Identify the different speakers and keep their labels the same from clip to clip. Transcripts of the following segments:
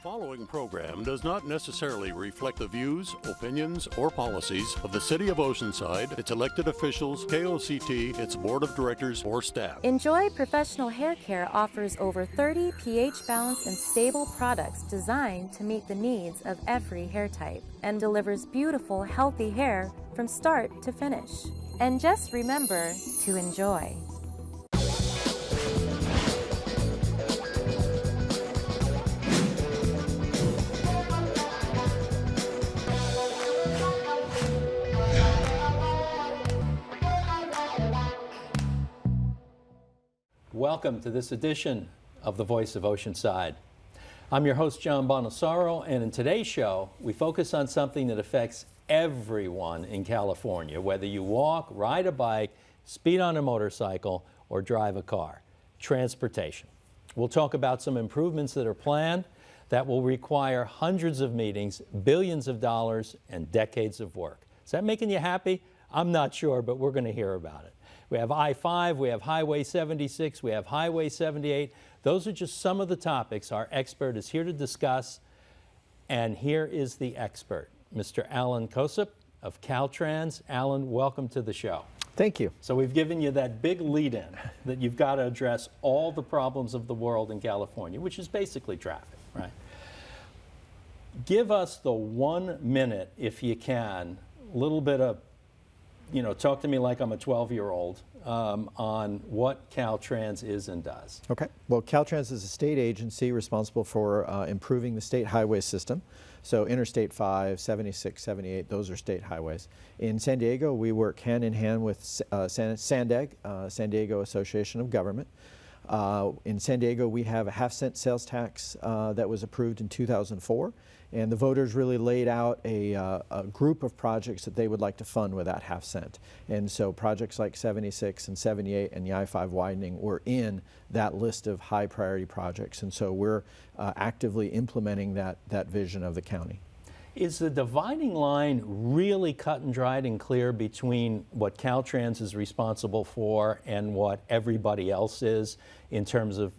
Speaker 1: following program does not necessarily reflect the views, opinions, or policies of the City of Oceanside, its elected officials, KOCT, its board of directors, or staff.
Speaker 2: Enjoy Professional Hair Care offers over 30 pH balanced and stable products designed to meet the needs of every hair type and delivers beautiful, healthy hair from start to finish. And just remember to enjoy.
Speaker 3: Welcome to this edition of The Voice of Oceanside. I'm your host, John Bonosoro, and in today's show, we focus on something that affects everyone in California, whether you walk, ride a bike, speed on a motorcycle, or drive a car: transportation. We'll talk about some improvements that are planned that will require hundreds of meetings, billions of dollars, and decades of work. Is that making you happy? I'm not sure, but we're going to hear about it. We have I-5, we have Highway 76, we have Highway 78. Those are just some of the topics our expert is here to discuss. And here is the expert, Mr. Allan Kosup of Caltrans. Allan, welcome to the show.
Speaker 4: Thank you.
Speaker 3: So we've given you that big lead-in that you've got to address all the problems of the world in California, which is basically traffic, right? Give us the 1 minute, if you can, a little bit of, talk to me like I'm a 12-year-old on what Caltrans is and does.
Speaker 4: Okay. Well, Caltrans is a state agency responsible for improving the state highway system. So Interstate 5, 76, 78, those are state highways. In San Diego, we work hand in hand with SANDAG, San Diego Association of Government. In San Diego, we have a half-cent sales tax that was approved in 2004. And the voters really laid out a group of projects that they would like to fund with that half cent. And so projects like 76 and 78 and the I-5 widening were in that list of high priority projects. And so we're actively implementing that vision of the county.
Speaker 3: Is the dividing line really cut and dried and clear between what Caltrans is responsible for and what everybody else is in terms of,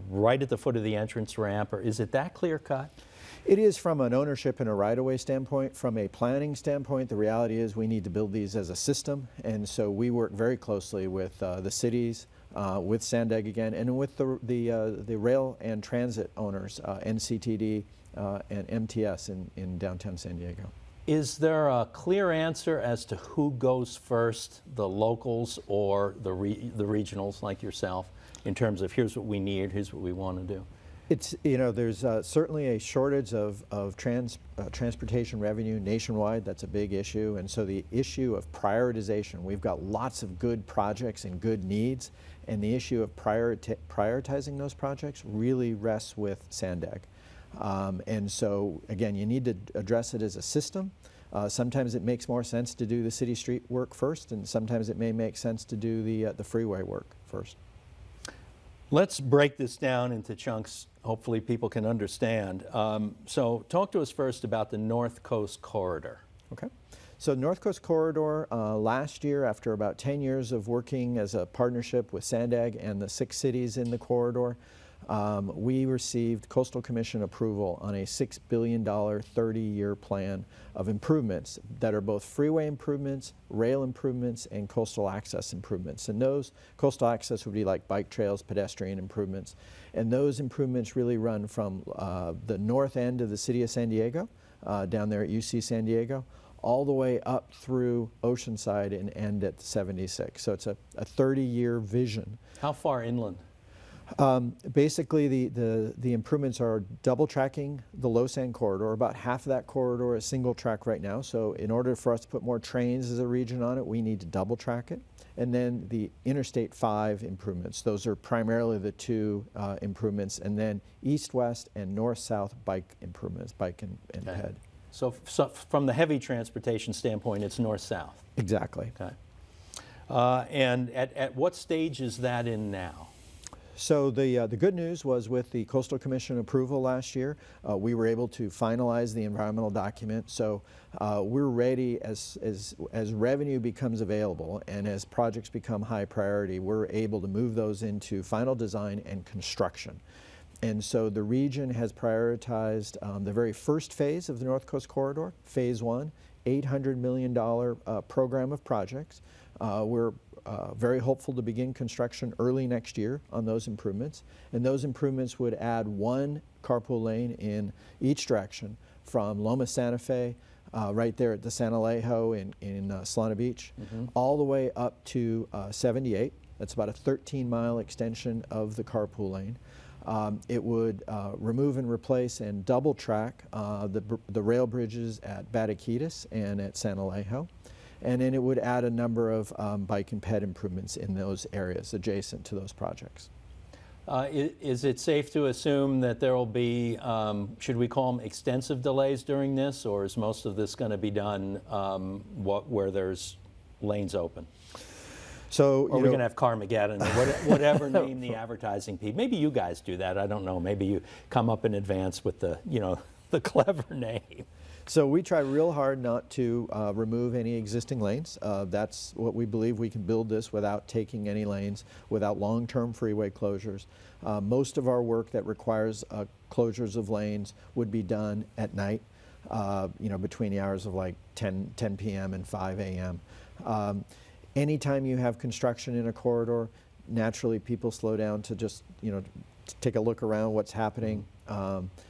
Speaker 3: right at the foot of the entrance ramp, or is it that clear cut?
Speaker 4: It is from an ownership and a right-of-way standpoint. From a planning standpoint, the reality is we need to build these as a system, and so we work very closely with the cities, with SANDAG again, and with the rail and transit owners, NCTD and MTS in downtown San Diego.
Speaker 3: Is there a clear answer as to who goes first, the locals or the regionals like yourself, in terms of here's what we need, here's what we want to do?
Speaker 4: It's, there's certainly a shortage of transportation revenue nationwide. That's a big issue. And so the issue of prioritization, we've got lots of good projects and good needs, and the issue of prioritizing those projects really rests with SANDAG. And so, again, you need to address it as a system. Sometimes it makes more sense to do the city street work first, and sometimes it may make sense to do the freeway work first.
Speaker 3: Let's break this down into chunks hopefully people can understand. So talk to us first about the North Coast Corridor.
Speaker 4: Okay. So North Coast Corridor, last year, after about 10 years of working as a partnership with SANDAG and the 6 cities in the corridor, we received Coastal Commission approval on a $6 billion 30-year plan of improvements that are both freeway improvements, rail improvements, and coastal access improvements. And those coastal access would be like bike trails, pedestrian improvements. And those improvements really run from the north end of the city of San Diego, down there at UC San Diego, all the way up through Oceanside and end at 76. So it's a 30-year vision.
Speaker 3: How far inland?
Speaker 4: Basically, the improvements are double tracking the low sand corridor. About half of that corridor is single track right now. So in order for us to put more trains as a region on it, we need to double track it. And then the Interstate 5 improvements. Those are primarily the 2 improvements. And then east-west and north-south bike improvements, bike and
Speaker 3: okay.
Speaker 4: ped.
Speaker 3: So from the heavy transportation standpoint, it's north-south.
Speaker 4: Exactly.
Speaker 3: Okay. And at what stage is that in now?
Speaker 4: So the good news was with the Coastal Commission approval last year, we were able to finalize the environmental document. So we're ready as revenue becomes available and as projects become high priority, we're able to move those into final design and construction. And so the region has prioritized the very first phase of the North Coast Corridor, phase one, $800 million program of projects. We're very hopeful to begin construction early next year on those improvements. And those improvements would add one carpool lane in each direction from Loma Santa Fe, right there at the San Alejo in Solana Beach, all the way up to 78. That's about a 13-mile extension of the carpool lane. It would remove and replace and double track the rail bridges at Bataquitas and at San Alejo. And then it would add a number of bike and ped improvements in those areas adjacent to those projects.
Speaker 3: Is it safe to assume that there will be, should we call them extensive delays during this, or is most of this going to be done where there's lanes open?
Speaker 4: So,
Speaker 3: or we're going to have Carmageddon, or whatever name the advertising people. Maybe you guys do that. I don't know. Maybe you come up in advance with the, the clever name.
Speaker 4: So we try real hard not to remove any existing lanes. That's what we believe. We can build this without taking any lanes, without long-term freeway closures. Most of our work that requires closures of lanes would be done at night, between the hours of like 10 p.m. and 5 a.m. Anytime you have construction in a corridor, naturally people slow down to just, to take a look around what's happening.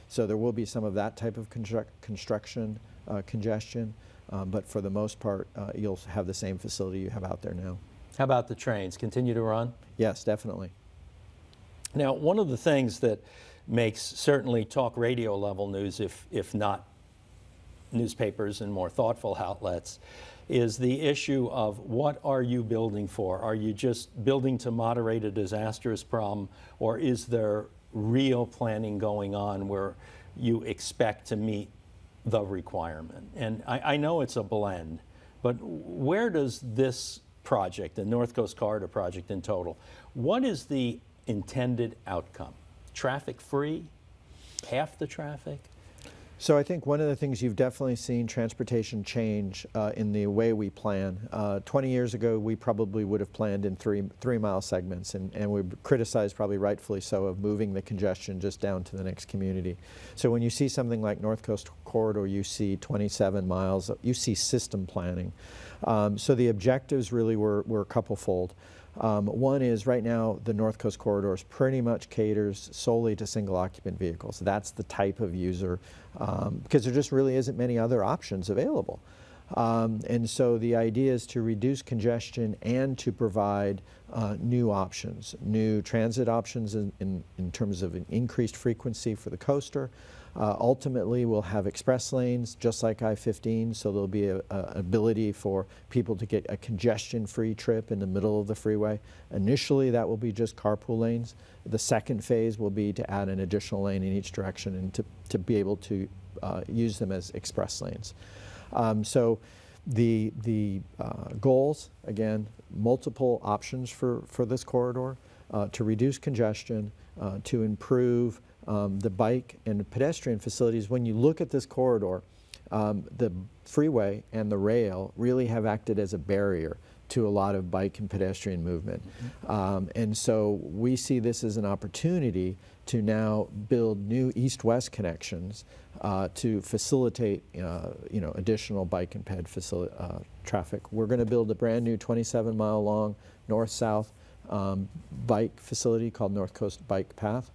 Speaker 4: So there will be some of that type of construction congestion, but for the most part, you'll have the same facility you have out there now.
Speaker 3: How about the trains? Continue to run?
Speaker 4: Yes, definitely.
Speaker 3: Now, one of the things that makes certainly talk radio level news, if not newspapers and more thoughtful outlets, is the issue of what are you building for? Are you just building to moderate a disastrous problem, or is there real planning going on where you expect to meet the requirement? And I know it's a blend, but where does this project, the North Coast Corridor project in total, what is the intended outcome? Traffic free? Half the traffic?
Speaker 4: So I think one of the things you've definitely seen transportation change in the way we plan. 20 years ago, we probably would have planned in three-mile segments, and we criticized, probably rightfully so, of moving the congestion just down to the next community. So when you see something like North Coast Corridor, you see 27 miles, you see system planning. So the objectives really were a couple-fold. One is right now the North Coast Corridor pretty much caters solely to single occupant vehicles. That's the type of user, because there just really isn't many other options available. And so the idea is to reduce congestion and to provide new options, new transit options in terms of an increased frequency for the coaster. Ultimately, we'll have express lanes just like I-15, so there'll be an ability for people to get a congestion-free trip in the middle of the freeway. Initially, that will be just carpool lanes. The second phase will be to add an additional lane in each direction and to be able to use them as express lanes. So the goals, again, multiple options for this corridor, to reduce congestion, to improve the bike and pedestrian facilities. When you look at this corridor, the freeway and the rail really have acted as a barrier to a lot of bike and pedestrian movement. And so we see this as an opportunity to now build new east-west connections to facilitate additional bike and ped traffic. We're going to build a brand new 27-mile long north-south bike facility called North Coast Bike Path.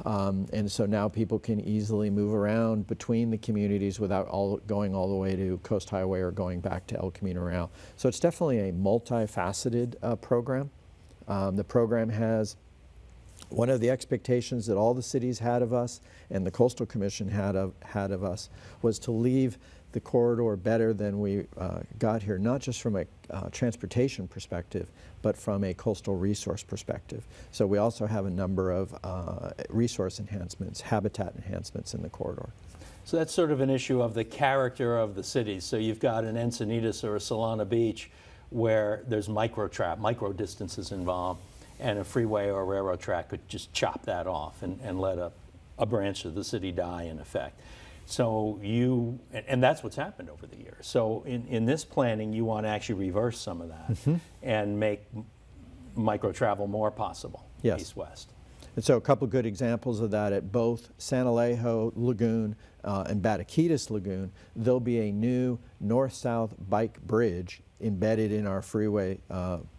Speaker 4: And so now people can easily move around between the communities without going all the way to Coast Highway or going back to El Camino Real. So it's definitely a multifaceted program. The program has one of the expectations that all the cities had of us and the Coastal Commission had of us was to leave the corridor better than we got here, not just from a transportation perspective, but from a coastal resource perspective. So we also have a number of resource enhancements, habitat enhancements in the corridor.
Speaker 3: So that's sort of an issue of the character of the cities. So you've got an Encinitas or a Solana Beach where there's micro distances involved, and a freeway or a railroad track could just chop that off and let a branch of the city die in effect. So and that's what's happened over the years. So in this planning, you want to actually reverse some of that and make micro travel more possible,
Speaker 4: yes.
Speaker 3: east-west.
Speaker 4: And so a couple good examples of that at both San Alejo Lagoon and Bataquitas Lagoon, there'll be a new north-south bike bridge embedded in our freeway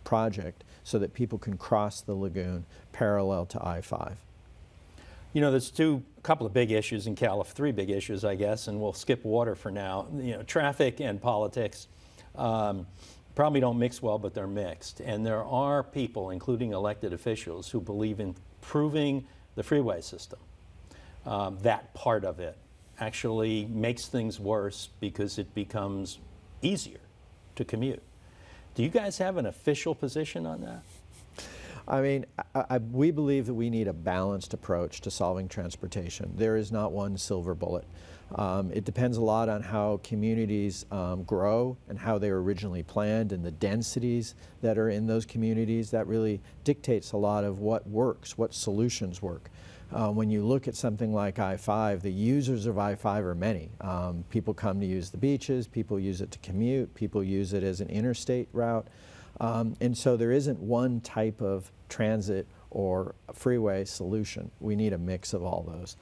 Speaker 4: project so that people can cross the lagoon parallel to I-5.
Speaker 3: You know, there's a couple of big issues in California, three big issues, I guess, and we'll skip water for now. You know, traffic and politics probably don't mix well, but they're mixed. And there are people, including elected officials, who believe in improving the freeway system. That part of it actually makes things worse because it becomes easier to commute. Do you guys have an official position on that?
Speaker 4: I mean, we believe that we need a balanced approach to solving transportation. There is not one silver bullet. It depends a lot on how communities grow and how they were originally planned and the densities that are in those communities. That really dictates a lot of what works, what solutions work. When you look at something like I-5, the users of I-5 are many. People come to use the beaches, people use it to commute, people use it as an interstate route. And so there isn't one type of transit or freeway solution. We need a mix of all those.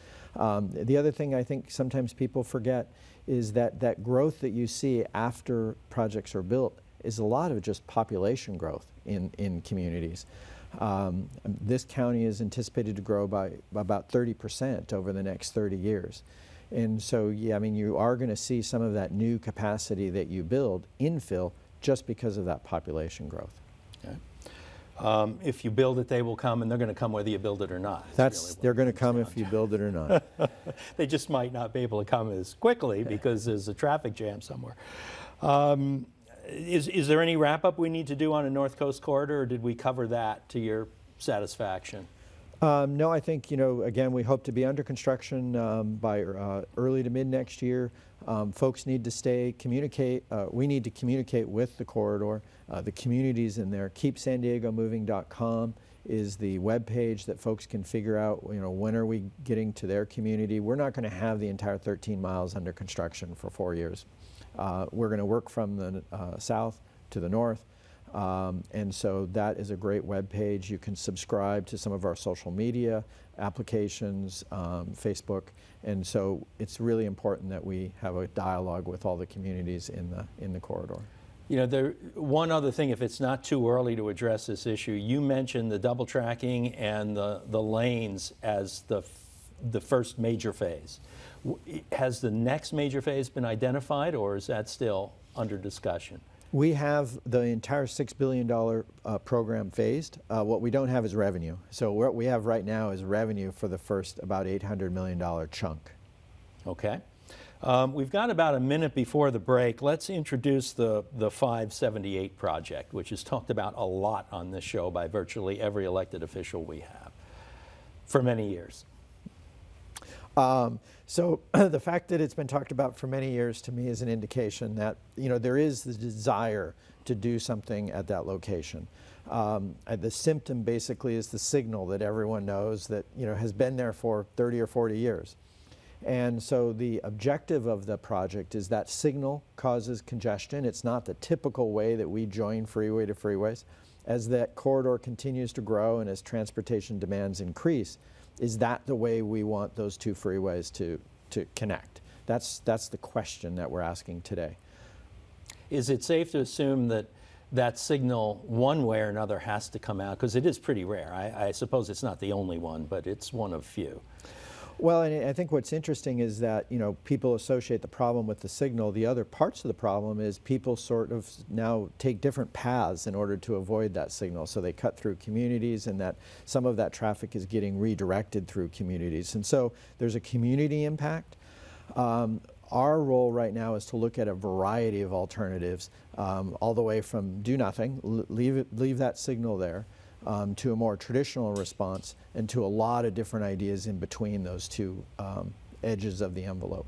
Speaker 4: The other thing I think sometimes people forget is that growth that you see after projects are built is a lot of just population growth in communities. This county is anticipated to grow by about 30% over the next 30 years. And so, yeah, I mean, you are going to see some of that new capacity that you build infill just because of that population growth.
Speaker 3: Okay. If you build it, they will come, and they're going to come whether you build it or not.
Speaker 4: They're going to come if you build it or not.
Speaker 3: They just might not be able to come as quickly because there's a traffic jam somewhere. Is there any wrap-up we need to do on a North Coast corridor, or did we cover that to your satisfaction?
Speaker 4: No, I think, you know, again, we hope to be under construction by early to mid next year. Folks need to communicate. We need to communicate with the corridor. The communities in there. KeepSanDiegoMoving.com is the web page that folks can figure out, you know, when are we getting to their community. We're not going to have the entire 13 miles under construction for 4 years. We're going to work from the south to the north. And so that is a great web page. You can subscribe to some of our social media applications, Facebook, and so it's really important that we have a dialogue with all the communities in the corridor.
Speaker 3: You know, one other thing, if it's not too early to address this issue, you mentioned the double tracking and the lanes as the first major phase. Has the next major phase been identified, or is that still under discussion?
Speaker 4: We have the entire $6 billion program phased. What we don't have is revenue. So what we have right now is revenue for the first about $800 million chunk.
Speaker 3: Okay. We've got about a minute before the break. Let's introduce the 578 project, which is talked about a lot on this show by virtually every elected official we have for many years.
Speaker 4: So the fact that it's been talked about for many years to me is an indication that, you know, there is the desire to do something at that location. The symptom basically is the signal that everyone knows that, you know, has been there for 30 or 40 years. And so the objective of the project is that signal causes congestion. It's not the typical way that we join freeway to freeways. As that corridor continues to grow and as transportation demands increase, is that the way we want those two freeways to connect? That's the question that we're asking today.
Speaker 3: Is it safe to assume that that signal, one way or another, has to come out? Because it is pretty rare. I suppose it's not the only one, but it's one of few.
Speaker 4: Well, and I think what's interesting is that, you know, people associate the problem with the signal. The other parts of the problem is people sort of now take different paths in order to avoid that signal. So they cut through communities, and that some of that traffic is getting redirected through communities. And so there's a community impact. Our role right now is to look at a variety of alternatives, all the way from do nothing, leave that signal there, to a more traditional response, and to a lot of different ideas in between those two edges of the envelope.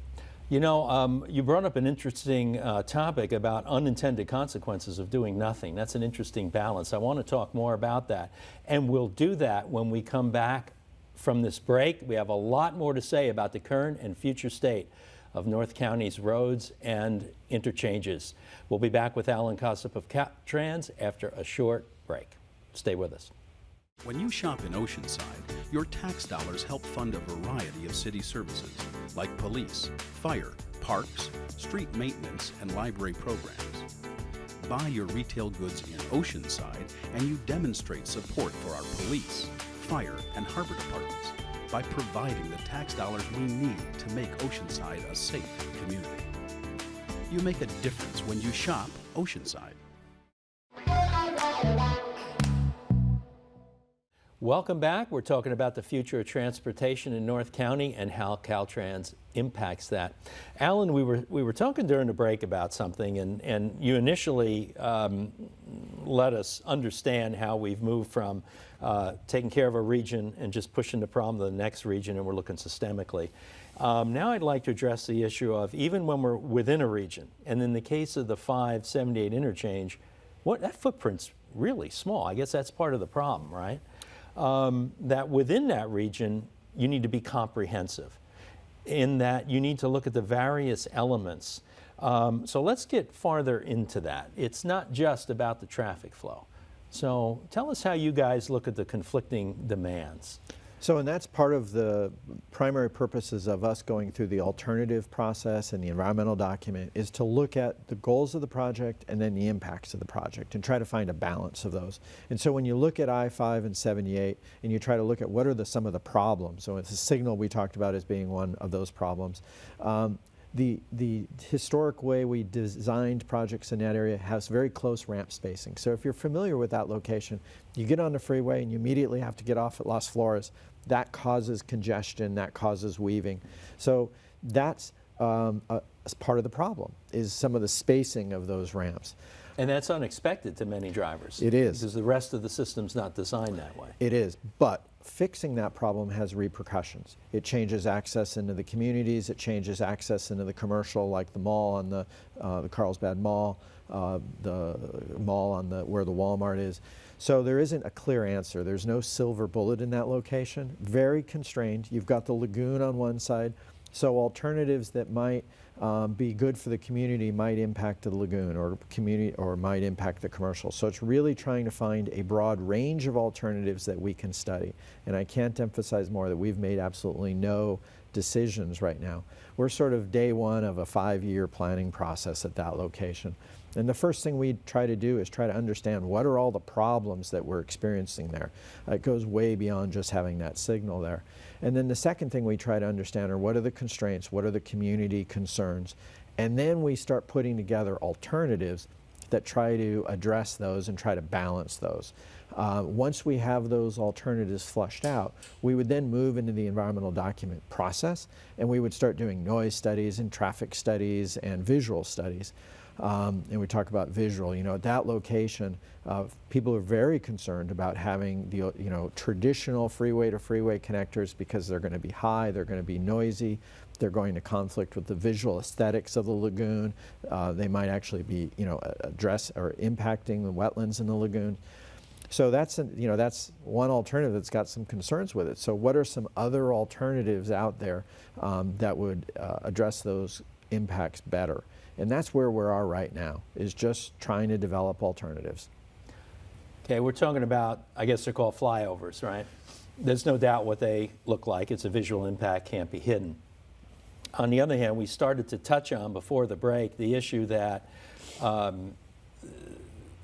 Speaker 3: You know, you brought up an interesting topic about unintended consequences of doing nothing. That's an interesting balance. I want to talk more about that. And we'll do that when we come back from this break. We have a lot more to say about the current and future state of North County's roads and interchanges. We'll be back with Allan Kosup of Caltrans after a short break. Stay with us.
Speaker 5: When you shop in Oceanside, your tax dollars help fund a variety of city services like police, fire, parks, street maintenance, and library programs. Buy your retail goods in Oceanside and you demonstrate support for our police, fire, and harbor departments by providing the tax dollars we need to make Oceanside a safe community. You make a difference when you shop Oceanside.
Speaker 3: Welcome back. We're talking about the future of transportation in North County and how Caltrans impacts that. Allan, we were talking during the break about something, and you initially let us understand how we've moved from taking care of a region and just pushing the problem to the next region, and we're looking systemically. Now I'd like to address the issue of even when we're within a region, and in the case of the 578 interchange, that footprint's really small. I guess that's part of the problem, right? That within that region, you need to be comprehensive in that you need to look at the various elements. So let's get farther into that. It's not just about the traffic flow. So tell us how you guys look at the conflicting demands.
Speaker 4: So, and that's part of the primary purposes of us going through the alternative process and the environmental document is to look at the goals of the project and then the impacts of the project and try to find a balance of those. And so when you look at I-5 and 78 and you try to look at what are some of the problems, so it's a signal we talked about as being one of those problems. The historic way we designed projects in that area has very close ramp spacing. So if you're familiar with that location, you get on the freeway and you immediately have to get off at Las Flores. That causes congestion, that causes weaving. So that's part of the problem, is some of the spacing of those ramps.
Speaker 3: And that's unexpected to many drivers.
Speaker 4: It is.
Speaker 3: Because the rest of the system's not designed that way.
Speaker 4: It is, but fixing that problem has repercussions. It changes access into the communities, it changes access into the commercial, like the mall on the Carlsbad Mall, the mall on where the Walmart is. So there isn't a clear answer. There's no silver bullet in that location. Very constrained. You've got the lagoon on one side. So alternatives that might be good for the community might impact the lagoon or might impact the commercial. So it's really trying to find a broad range of alternatives that we can study. And I can't emphasize more that we've made absolutely no decisions right now. We're sort of day one of a 5-year planning process at that location. And the first thing we try to do is try to understand what are all the problems that we're experiencing there. It goes way beyond just having that signal there. And then the second thing we try to understand are what are the constraints, what are the community concerns, and then we start putting together alternatives that try to address those and try to balance those. Once we have those alternatives flushed out, we would then move into the environmental document process, and we would start doing noise studies and traffic studies and visual studies. And we talk about visual, at that location, people are very concerned about having the, traditional freeway to freeway connectors because they're going to be high, they're going to be noisy, they're going to conflict with the visual aesthetics of the lagoon. They might actually be, address or impacting the wetlands in the lagoon. So that's, that's one alternative that's got some concerns with it. So what are some other alternatives out there that would address those impacts better? And that's where we are right now, is just trying to develop alternatives.
Speaker 3: Okay, we're talking about, I guess they're called flyovers, right? There's no doubt what they look like. It's a visual impact, can't be hidden. On the other hand, we started to touch on before the break the issue that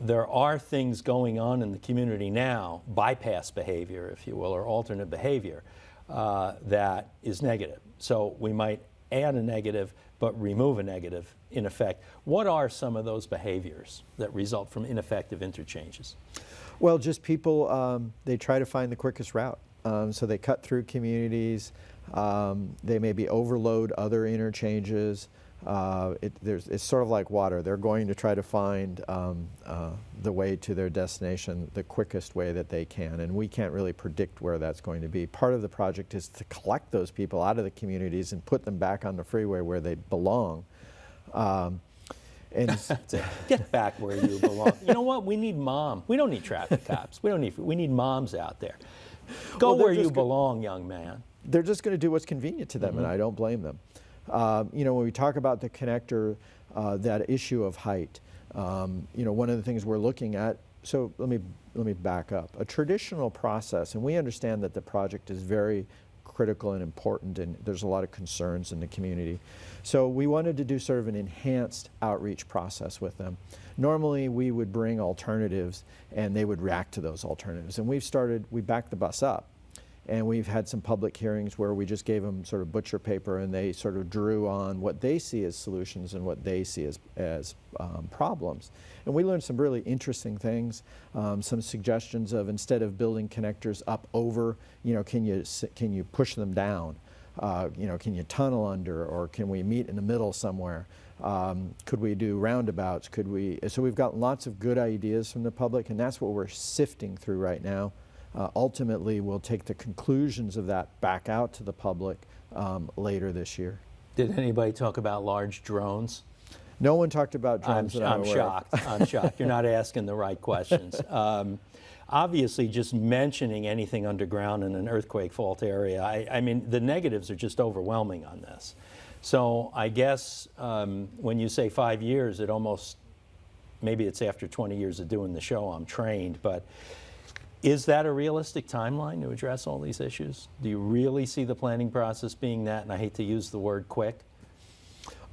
Speaker 3: there are things going on in the community now, bypass behavior, if you will, or alternate behavior, that is negative. So we might add a negative, but remove a negative, in effect. What are some of those behaviors that result from ineffective interchanges?
Speaker 4: Well, just people, they try to find the quickest route. So they cut through communities, they maybe overload other interchanges. It's sort of like water. They're going to try to find the way to their destination the quickest way that they can, and we can't really predict where that's going to be. Part of the project is to collect those people out of the communities and put them back on the freeway where they belong. And
Speaker 3: get back where you belong. You know what? We need mom. We don't need traffic cops. We need moms out there. Go where you belong, young man.
Speaker 4: They're just going to do what's convenient to them, and I don't blame them. When we talk about the connector, that issue of height, one of the things we're looking at, so let me me back up. A traditional process, and we understand that the project is very critical and important, and there's a lot of concerns in the community. So we wanted to do sort of an enhanced outreach process with them. Normally we would bring alternatives and they would react to those alternatives. And we backed the bus up, and we've had some public hearings where we just gave them sort of butcher paper, and they sort of drew on what they see as solutions and what they see as problems. And we learned some really interesting things, some suggestions of, instead of building connectors up over, can you push them down? Can you tunnel under, or can we meet in the middle somewhere? Could we do roundabouts? So we've got lots of good ideas from the public, and that's what we're sifting through right now. Ultimately, we'll take the conclusions of that back out to the public later this year.
Speaker 3: Did anybody talk about large drones?
Speaker 4: No one talked about drones.
Speaker 3: I'm shocked. I'm shocked. You're not asking the right questions. Obviously, just mentioning anything underground in an earthquake fault area, I mean, the negatives are just overwhelming on this. So I guess when you say 5 years, it almost, maybe it's after 20 years of doing the show, I'm trained, but is that a realistic timeline to address all these issues? Do you really see the planning process being that, and I hate to use the word quick?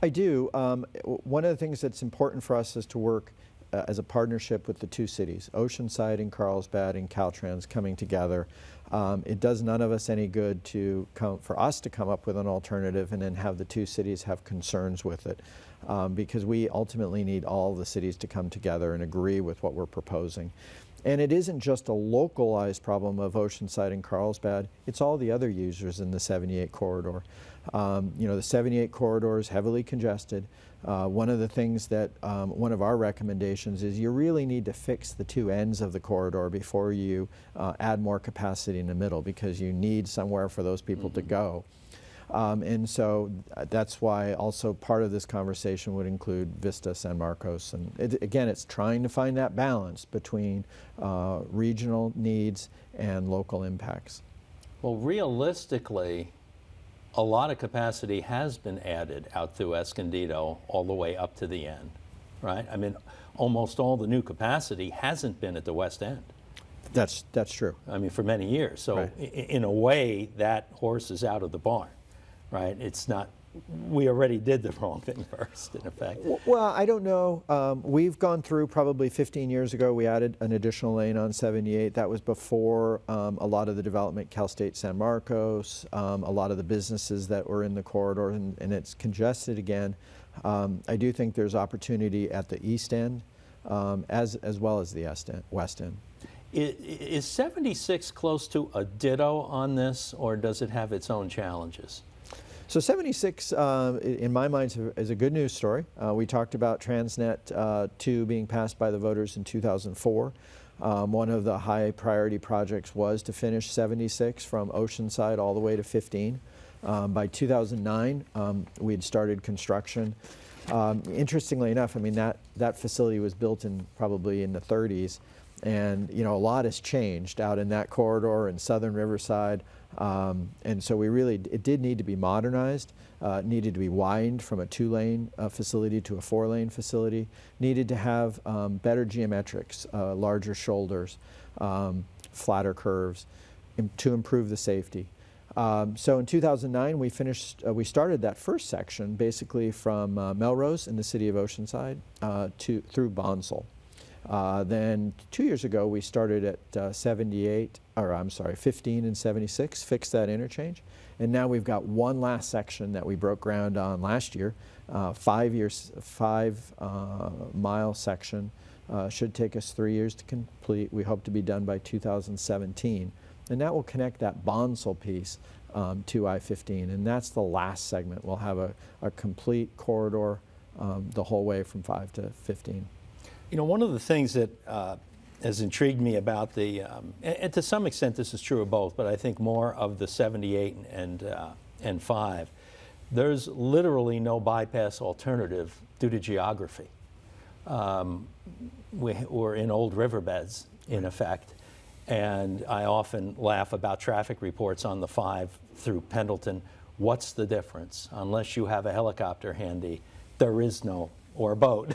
Speaker 4: I do. One of the things that's important for us is to work as a partnership with the two cities, Oceanside and Carlsbad and Caltrans, coming together. It does none of us any good for us to come up with an alternative and then have the two cities have concerns with it, because we ultimately need all the cities to come together and agree with what we're proposing. And it isn't just a localized problem of Oceanside and Carlsbad, it's all the other users in the 78 corridor. The 78 corridor is heavily congested. One of the things that, one of our recommendations is you really need to fix the two ends of the corridor before you add more capacity in the middle, because you need somewhere for those people to go. And so that's why also part of this conversation would include Vista, San Marcos. And again, it's trying to find that balance between regional needs and local impacts.
Speaker 3: Well, realistically, a lot of capacity has been added out through Escondido all the way up to the end, right? I mean, almost all the new capacity hasn't been at the west end.
Speaker 4: That's true.
Speaker 3: I mean, for many years. So
Speaker 4: right.
Speaker 3: In a way, that horse is out of the barn, right? It's not, we already did the wrong thing first, in effect.
Speaker 4: Well, I don't know. We've gone through, probably 15 years ago, we added an additional lane on 78. That was before a lot of the development, Cal State San Marcos, a lot of the businesses that were in the corridor, and it's congested again. I do think there's opportunity at the east end as well as the west end.
Speaker 3: Is 76 close to a ditto on this, or does it have its own challenges?
Speaker 4: So 76, in my mind, is a good news story. We talked about Transnet 2 being passed by the voters in 2004. One of the high priority projects was to finish 76 from Oceanside all the way to 15. By 2009, we had started construction. Interestingly enough, I mean, that facility was built probably in the 30s. And a lot has changed out in that corridor in southern Riverside, and so it did need to be modernized. It needed to be widened from a 2-lane facility to a 4-lane facility. Needed to have better geometrics, larger shoulders, flatter curves, to improve the safety. So in 2009, we started that first section basically from Melrose in the city of Oceanside through Bonsall. Then 2 years ago, we started at 15 and 76, fixed that interchange. And now we've got one last section that we broke ground on last year, 5 mile section. Should take us 3 years to complete. We hope to be done by 2017. And that will connect that Bonsall piece to I-15. And that's the last segment. We'll have a complete corridor the whole way from 5 to 15.
Speaker 3: One of the things that has intrigued me about and to some extent this is true of both, but I think more of the 78 and 5, there's literally no bypass alternative due to geography. We're in old riverbeds, in effect, and I often laugh about traffic reports on the 5 through Pendleton. What's the difference? Unless you have a helicopter handy, there is no or a boat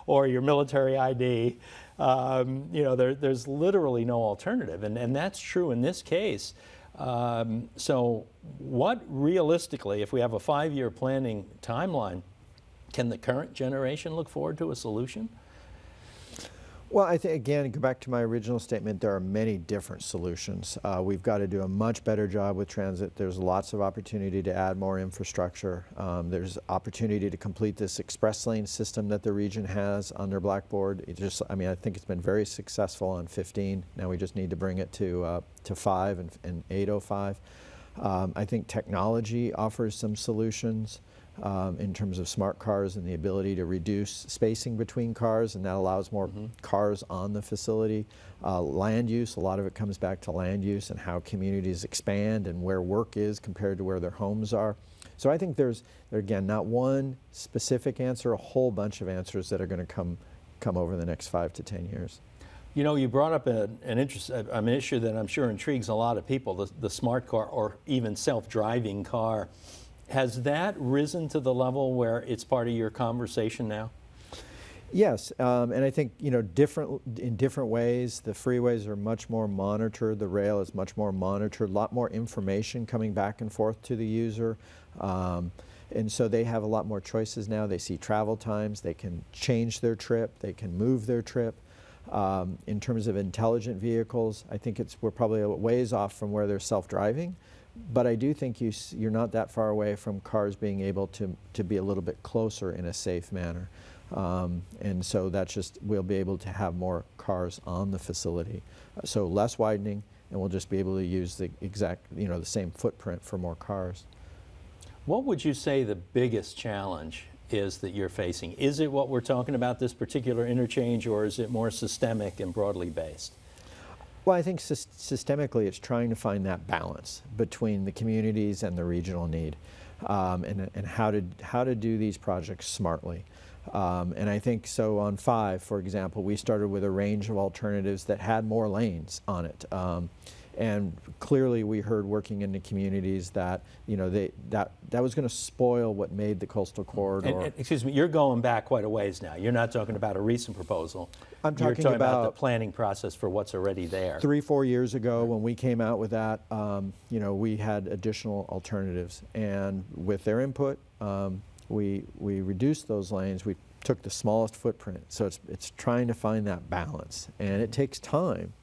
Speaker 3: or your military ID. You know, there's literally no alternative, and that's true in this case. So what realistically, if we have a 5-year planning timeline, can the current generation look forward to a solution?
Speaker 4: Well, I think, again, go back to my original statement, there are many different solutions. We've got to do a much better job with transit. There's lots of opportunity to add more infrastructure. There's opportunity to complete this express lane system that the region has on their blackboard. It just, I mean, I think it's been very successful on 15. Now we just need to bring it to 5 and 805. I think technology offers some solutions. In terms of smart cars and the ability to reduce spacing between cars, and that allows more cars on the facility. Land use, a lot of it comes back to land use and how communities expand and where work is compared to where their homes are. So I think there's, again, not one specific answer, a whole bunch of answers that are going to come over the next 5 to 10 years.
Speaker 3: You know, you brought up an issue that I'm sure intrigues a lot of people, the smart car or even self-driving car. Has that risen to the level where it's part of your conversation now?
Speaker 4: Yes, and I think, you know, in different ways. The freeways are much more monitored. The rail is much more monitored. A lot more information coming back and forth to the user. And so they have a lot more choices now. They see travel times. They can change their trip. They can move their trip. In terms of intelligent vehicles, I think we're probably a ways off from where they're self-driving. But I do think you're not that far away from cars being able to be a little bit closer in a safe manner. And so that's just, we'll be able to have more cars on the facility. So less widening, and we'll just be able to use the exact, you know, the same footprint for more cars.
Speaker 3: What would you say the biggest challenge is that you're facing? Is it what we're talking about, this particular interchange, or is it more systemic and broadly based?
Speaker 4: Well, I think systemically it's trying to find that balance between the communities and the regional need, and how to do these projects smartly. And I think so on 5, for example, we started with a range of alternatives that had more lanes on it. And clearly we heard working in the communities that, you know, that was going to spoil what made the coastal corridor.
Speaker 3: And, excuse me, you're going back quite a ways now. You're not talking about a recent proposal.
Speaker 4: I'm
Speaker 3: You're
Speaker 4: talking
Speaker 3: talking about
Speaker 4: about
Speaker 3: the planning process for what's already there.
Speaker 4: 3-4 years ago when we came out with that, you know, we had additional alternatives. And with their input, we reduced those lanes. We took the smallest footprint. So it's trying to find that balance. And it takes time.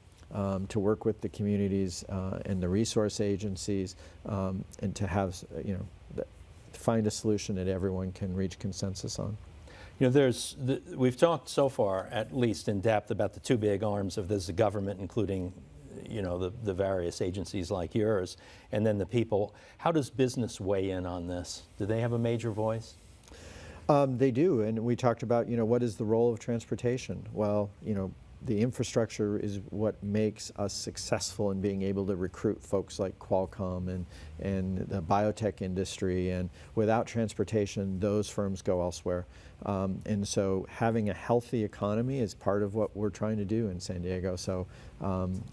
Speaker 4: To work with the communities and the resource agencies, and to have, you know, find a solution that everyone can reach consensus on.
Speaker 3: You know, we've talked so far, at least in depth, about the 2 big arms of this, the government, including, you know, the various agencies like yours, and then the people. How does business weigh in on this? Do they have a major voice?
Speaker 4: They do, and we talked about, you know, what is the role of transportation? Well, you know, the infrastructure is what makes us successful in being able to recruit folks like Qualcomm and the biotech industry, and without transportation, those firms go elsewhere. And so having a healthy economy is part of what we're trying to do in San Diego. So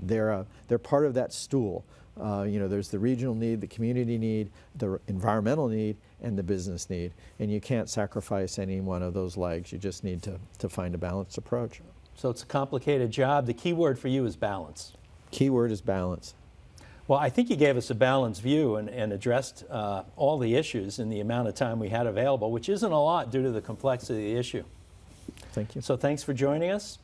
Speaker 4: they're part of that stool. You know, there's the regional need, the community need, the environmental need, and the business need. And you can't sacrifice any one of those legs. You just need to find a balanced approach.
Speaker 3: So it's a complicated job. The key word for you is balance.
Speaker 4: Key word is balance.
Speaker 3: Well, I think you gave us a balanced view and addressed all the issues in the amount of time we had available, which isn't a lot due to the complexity of the issue.
Speaker 4: Thank you.
Speaker 3: So thanks for joining us.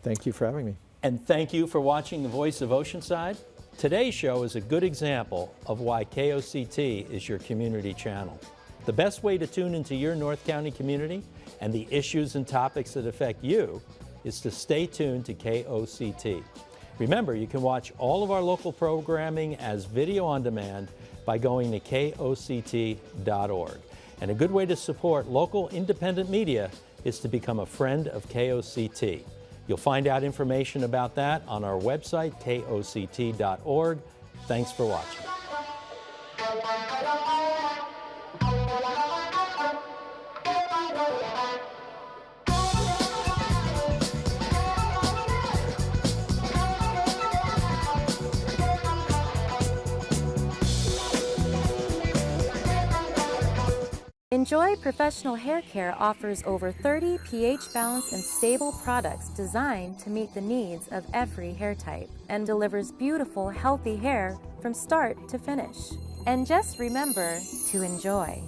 Speaker 4: Thank you for having me.
Speaker 3: And thank you for watching The Voice of Oceanside. Today's show is a good example of why KOCT is your community channel. The best way to tune into your North County community and the issues and topics that affect you is to stay tuned to KOCT. Remember, you can watch all of our local programming as video on demand by going to KOCT.org. And a good way to support local independent media is to become a friend of KOCT. You'll find out information about that on our website, KOCT.org. Thanks for watching.
Speaker 2: Enjoy Professional Hair Care offers over 30 pH-balanced and stable products designed to meet the needs of every hair type and delivers beautiful, healthy hair from start to finish. And just remember to enjoy.